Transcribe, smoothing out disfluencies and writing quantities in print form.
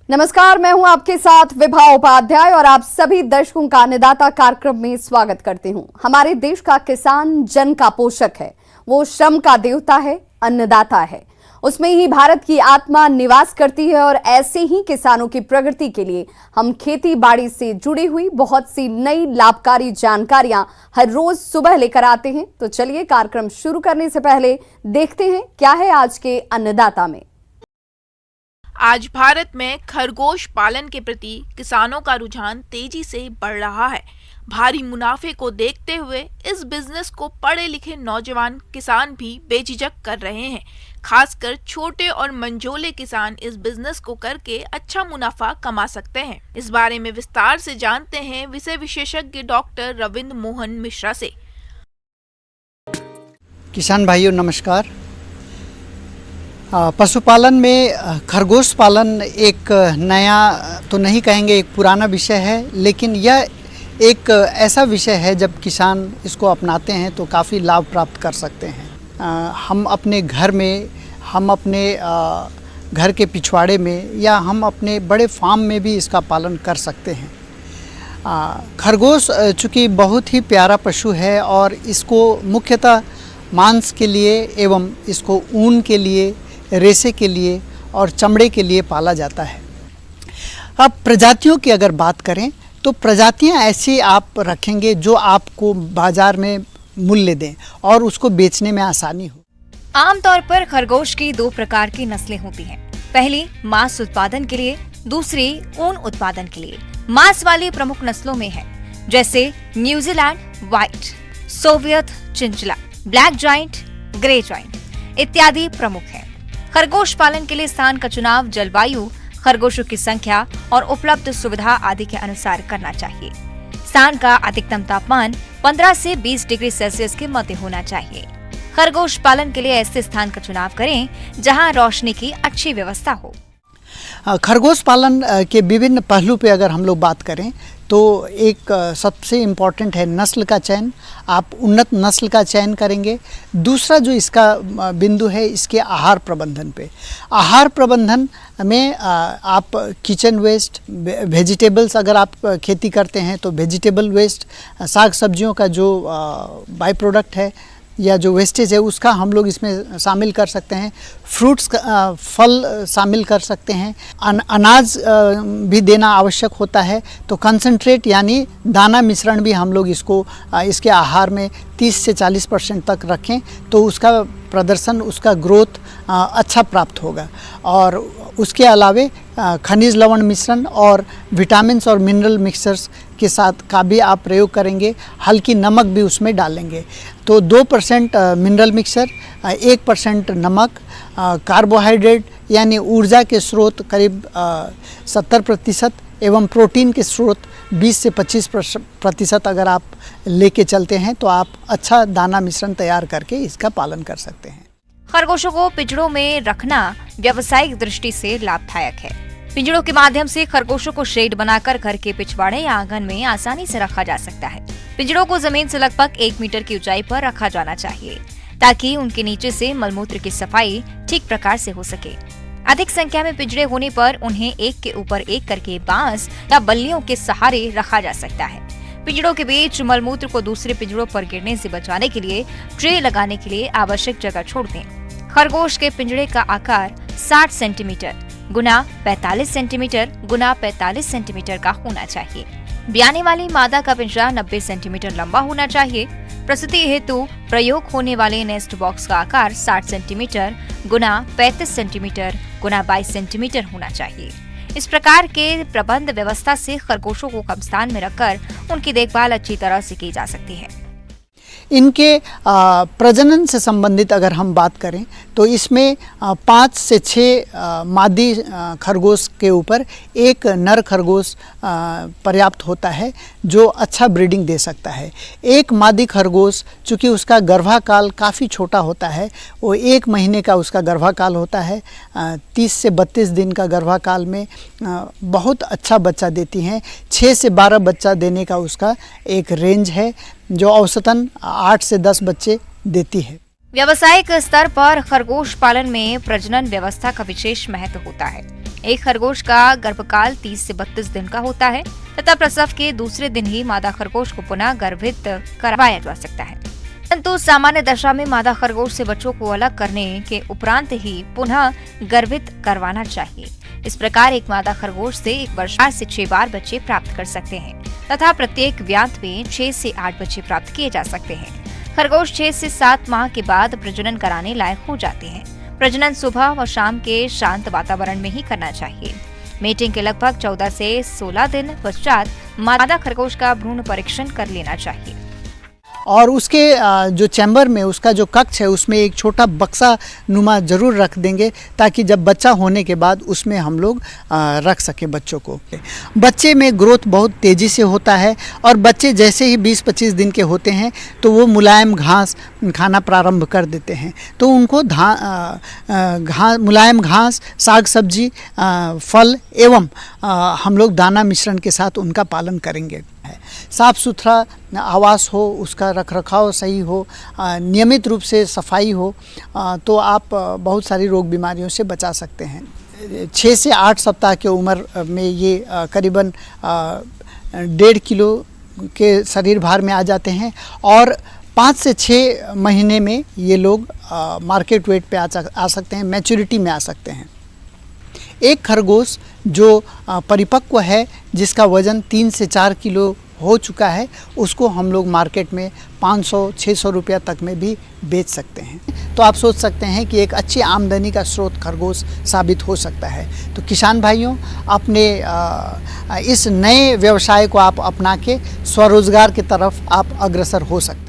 नमस्कार, मैं हूं आपके साथ विभा उपाध्याय और आप सभी दर्शकों का अन्नदाता कार्यक्रम में स्वागत करती हूं। हमारे देश का किसान जन का पोषक है, वो श्रम का देवता है, अन्नदाता है। उसमें ही भारत की आत्मा निवास करती है और ऐसे ही किसानों की प्रगति के लिए हम खेती बाड़ी से जुड़ी हुई बहुत सी नई लाभकारी जानकारियां हर रोज सुबह लेकर आते हैं। तो चलिए कार्यक्रम शुरू करने से पहले देखते हैं क्या है आज के अन्नदाता में। आज भारत में खरगोश पालन के प्रति किसानों का रुझान तेजी से बढ़ रहा है। भारी मुनाफे को देखते हुए इस बिजनेस को पढ़े लिखे नौजवान किसान भी बेझिझक कर रहे हैं। खासकर छोटे और मंझोले किसान इस बिजनेस को करके अच्छा मुनाफा कमा सकते हैं। इस बारे में विस्तार से जानते हैं विषय विशेषज्ञ डॉक्टर रविंद्र मोहन मिश्रा से। किसान भाइयों नमस्कार। पशुपालन में खरगोश पालन एक नया तो नहीं कहेंगे, एक पुराना विषय है, लेकिन यह एक ऐसा विषय है जब किसान इसको अपनाते हैं तो काफ़ी लाभ प्राप्त कर सकते हैं। हम अपने घर में, हम अपने घर के पिछवाड़े में या हम अपने बड़े फार्म में भी इसका पालन कर सकते हैं। खरगोश चूँकि बहुत ही प्यारा पशु है और इसको मुख्यतः मांस के लिए एवं इसको ऊन के लिए, रेशे के लिए और चमड़े के लिए पाला जाता है। अब प्रजातियों की अगर बात करें तो प्रजातियां ऐसी आप रखेंगे जो आपको बाजार में मूल्य दें और उसको बेचने में आसानी हो। आमतौर पर खरगोश की दो प्रकार की नस्लें होती हैं। पहली मांस उत्पादन के लिए, दूसरी ऊन उत्पादन के लिए। मांस वाली प्रमुख नस्लों में है जैसे New Zealand white, Soviet chinchilla, black giant, grey giant इत्यादि प्रमुख हैं। खरगोश पालन के लिए स्थान का चुनाव जलवायु, खरगोशों की संख्या और उपलब्ध सुविधा आदि के अनुसार करना चाहिए। स्थान का अधिकतम तापमान 15 से 20 डिग्री सेल्सियस के मध्य होना चाहिए। खरगोश पालन के लिए ऐसे स्थान का चुनाव करें जहां रोशनी की अच्छी व्यवस्था हो। खरगोश पालन के विभिन्न पहलू पे अगर हम लोग बात करें तो एक सबसे इम्पॉर्टेंट है नस्ल का चयन। आप उन्नत नस्ल का चयन करेंगे। दूसरा जो इसका बिंदु है इसके आहार प्रबंधन पे। आहार प्रबंधन में आप किचन वेस्ट, वेजिटेबल्स अगर आप खेती करते हैं तो वेजिटेबल वेस्ट, साग सब्जियों का जो बाई प्रोडक्ट है या जो वेस्टेज है उसका हम लोग इसमें शामिल कर सकते हैं। फ्रूट्स, फल शामिल कर सकते हैं। अनाज भी देना आवश्यक होता है तो कंसंट्रेट यानी दाना मिश्रण भी हम लोग इसको इसके आहार में 30 से 40% तक रखें तो उसका प्रदर्शन, उसका ग्रोथ अच्छा प्राप्त होगा। और उसके अलावे खनिज लवण मिश्रण और विटामिन्स और मिनरल मिक्सर्स के साथ का भी आप प्रयोग करेंगे। हल्की नमक भी उसमें डालेंगे तो 2% मिनरल मिक्सर, 1% नमक, कार्बोहाइड्रेट यानी ऊर्जा के स्रोत करीब 70% एवं प्रोटीन के स्रोत 20 से 25% अगर आप लेके चलते हैं तो आप अच्छा दाना मिश्रण तैयार करके इसका पालन कर सकते हैं। खरगोशों को पिंजड़ों में रखना व्यावसायिक दृष्टि से लाभदायक है। पिंजड़ों के माध्यम से खरगोशों को शेड बनाकर घर के पिछवाड़े या आंगन में आसानी से रखा जा सकता है। पिंजड़ों को जमीन से लगभग 1 मीटर की ऊंचाई पर रखा जाना चाहिए ताकि उनके नीचे से मलमूत्र की सफाई ठीक प्रकार से हो सके। अधिक संख्या में पिंजड़े होने पर उन्हें एक के ऊपर एक करके बांस या बल्लियों के सहारे रखा जा सकता है। पिंजड़ों के बीच मलमूत्र को दूसरे पिंजड़ों पर गिरने से बचाने के लिए ट्रे लगाने के लिए आवश्यक जगह छोड़ दें। खरगोश के पिंजड़े का आकार 60 सेंटीमीटर गुना 45 सेंटीमीटर गुना 45 सेंटीमीटर का होना चाहिए। ब्याने वाली मादा का पिंजरा 90 सेंटीमीटर लंबा होना चाहिए। प्रसूति हेतु प्रयोग होने वाले नेस्ट बॉक्स का आकार 60 सेंटीमीटर गुना 35 सेंटीमीटर गुना 22 सेंटीमीटर होना चाहिए। इस प्रकार के प्रबंध व्यवस्था से खरगोशों को कम स्थान में रखकर उनकी देखभाल अच्छी तरह से की जा सकती है। इनके प्रजनन से संबंधित अगर हम बात करें तो इसमें 5 से 6 मादी खरगोश के ऊपर एक नर खरगोश पर्याप्त होता है जो अच्छा ब्रीडिंग दे सकता है। एक मादी खरगोश चूँकि उसका गर्भाकाल काफ़ी छोटा होता है, वो 1 महीने का उसका गर्भाकाल होता है, 30 से 32 दिन का गर्भाकाल में बहुत अच्छा बच्चा देती हैं। 6 से 12 बच्चा देने का उसका एक रेंज है जो औसतन 8 से 10 बच्चे देती है। व्यावसायिक स्तर पर खरगोश पालन में प्रजनन व्यवस्था का विशेष महत्व होता है। एक खरगोश का गर्भकाल 30 से 32 दिन का होता है तथा प्रसव के दूसरे दिन ही मादा खरगोश को पुनः गर्भित करवाया जा सकता है। परंतु सामान्य दशा में मादा खरगोश से बच्चों को अलग करने के उपरांत ही पुनः गर्भित करवाना चाहिए। इस प्रकार एक मादा खरगोश से एक वर्ष 4 से 6 बार बच्चे प्राप्त कर सकते हैं तथा प्रत्येक व्यांत में 6 से 8 बच्चे प्राप्त किए जा सकते हैं। खरगोश 6 से 7 माह के बाद प्रजनन कराने लायक हो जाते हैं। प्रजनन सुबह व शाम के शांत वातावरण में ही करना चाहिए। मेटिंग के लगभग 14 से 16 दिन पश्चात मादा खरगोश का भ्रूण परीक्षण कर लेना चाहिए। और उसके जो चैम्बर में उसका जो कक्ष है उसमें एक छोटा बक्सा नुमा जरूर रख देंगे ताकि जब बच्चा होने के बाद उसमें हम लोग रख सकें बच्चों को। बच्चे में ग्रोथ बहुत तेज़ी से होता है और बच्चे जैसे ही 20-25 दिन के होते हैं तो वो मुलायम घास खाना प्रारंभ कर देते हैं। तो उनको मुलायम घास, साग सब्जी, फल एवं हम लोग दाना मिश्रण के साथ उनका पालन करेंगे। साफ सुथरा आवास हो, उसका रखरखाव सही हो, नियमित रूप से सफाई हो तो आप बहुत सारी रोग बीमारियों से बचा सकते हैं। 6 से 8 सप्ताह की उम्र में ये करीबन 1.5 किलो के शरीर भार में आ जाते हैं और 5 से 6 महीने में ये लोग मार्केट वेट पे आ सकते हैं, मैच्योरिटी में आ सकते हैं। एक खरगोश जो परिपक्व है, जिसका वजन 3 से 4 किलो हो चुका है, उसको हम लोग मार्केट में 500-600 रुपया तक में भी बेच सकते हैं। तो आप सोच सकते हैं कि एक अच्छी आमदनी का स्रोत खरगोश साबित हो सकता है। तो किसान भाइयों, अपने इस नए व्यवसाय को आप अपना के स्वरोजगार की तरफ आप अग्रसर हो सकते हैं।